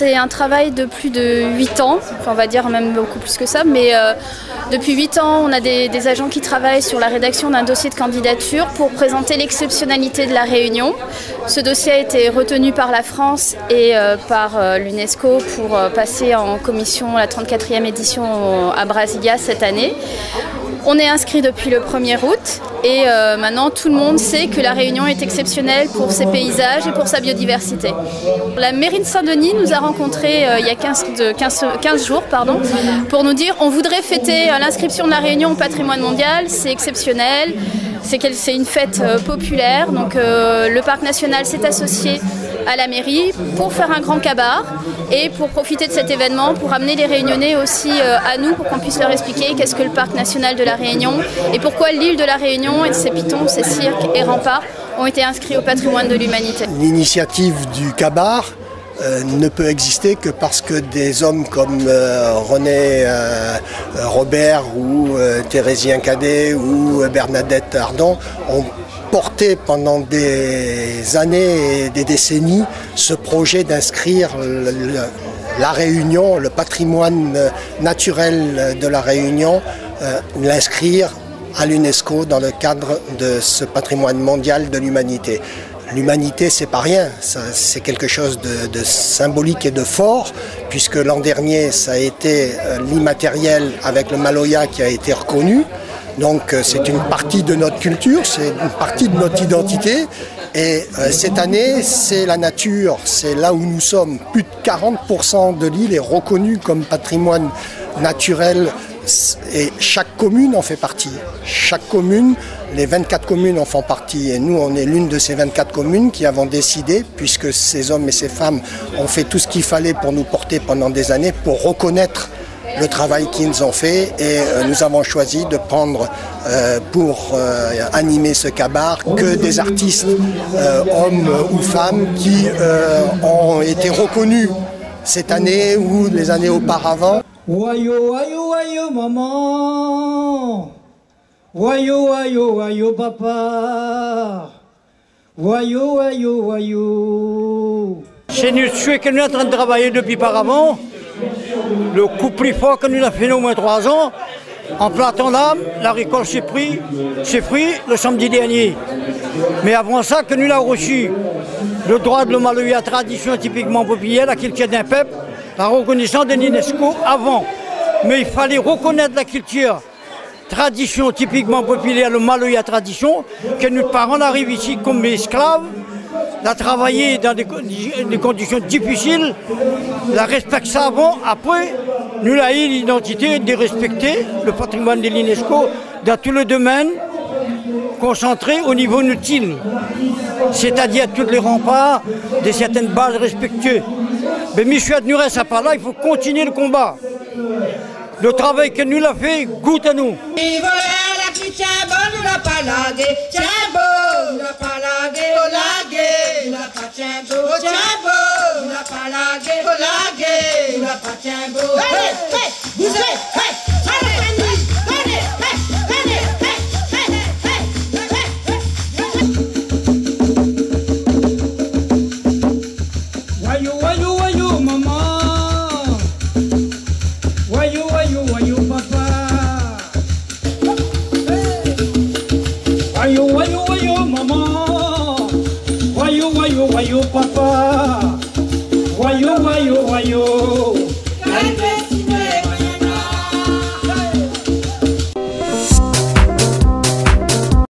c'est un travail de plus de 8 ans, enfin on va dire même beaucoup plus que ça, mais depuis 8 ans, on a des agents qui travaillent sur la rédaction d'un dossier de candidature pour présenter l'exceptionnalité de la Réunion. Ce dossier a été retenu par la France et par l'UNESCO pour passer en commission la 34e édition à Brasilia cette année. On est inscrit depuis le 1er août et maintenant tout le monde sait que la Réunion est exceptionnelle pour ses paysages et pour sa biodiversité. La mairie de Saint-Denis nous a rencontrés il y a 15 jours pour nous dire on voudrait fêter l'inscription de la Réunion au patrimoine mondial, c'est exceptionnel, c'est une fête populaire, donc le parc national s'est associé à la mairie pour faire un grand kabar et pour profiter de cet événement, pour amener les Réunionnais aussi à nous, pour qu'on puisse leur expliquer qu'est-ce que le parc national de la Réunion et pourquoi l'île de la Réunion et ses pitons, ses cirques et remparts ont été inscrits au patrimoine de l'humanité. L'initiative du kabar ne peut exister que parce que des hommes comme René Robert ou Thérésien Cadet ou Bernadette Ardon ont porté pendant des années et des décennies ce projet d'inscrire la Réunion, le patrimoine naturel de la Réunion, l'inscrire à l'UNESCO dans le cadre de ce patrimoine mondial de l'humanité. L'humanité, c'est pas rien, c'est quelque chose de symbolique et de fort, puisque l'an dernier, ça a été l'immatériel avec le Maloya qui a été reconnu. Donc c'est une partie de notre culture, c'est une partie de notre identité. Et cette année, c'est la nature, c'est là où nous sommes. Plus de 40% de l'île est reconnue comme patrimoine naturel et chaque commune en fait partie. Chaque commune, les 24 communes en font partie. Et nous, on est l'une de ces 24 communes qui avons décidé, puisque ces hommes et ces femmes ont fait tout ce qu'il fallait pour nous porter pendant des années, pour reconnaître le travail qu'ils ont fait, et nous avons choisi de prendre pour animer ce kabar que des artistes, hommes ou femmes, qui ont été reconnus cette année ou les années auparavant. Wayo, wayo, wayo, maman. Wayo, wayo, wayo, papa. Wayo, wayo, wayo. C'est nous que nous sommes en train de travailler depuis auparavant. Le coup plus fort que nous avons fait au moins 3 ans, en plantant l'âme, la récolte s'est pris le samedi dernier. Mais avant ça, que nous l'avons reçu le droit de l'Omaloya, tradition typiquement populaire, la culture d'un peuple, la reconnaissance de l'UNESCO avant. Mais il fallait reconnaître la culture, tradition typiquement populaire, le Maloya tradition, que nos parents arrivent ici comme esclaves, la travailler dans des conditions difficiles, la respecter ça avant, après, nous avons eu l'identité de respecter le patrimoine de l'UNESCO dans tout le domaine, concentré au niveau utile, c'est-à-dire tous les remparts de certaines bases respectueuses. Mais Michel Adnuret, ça par là, il faut continuer le combat. Le travail que nous l'avons fait goûte à nous. Wayo, papa, wayo, wayo, wayo.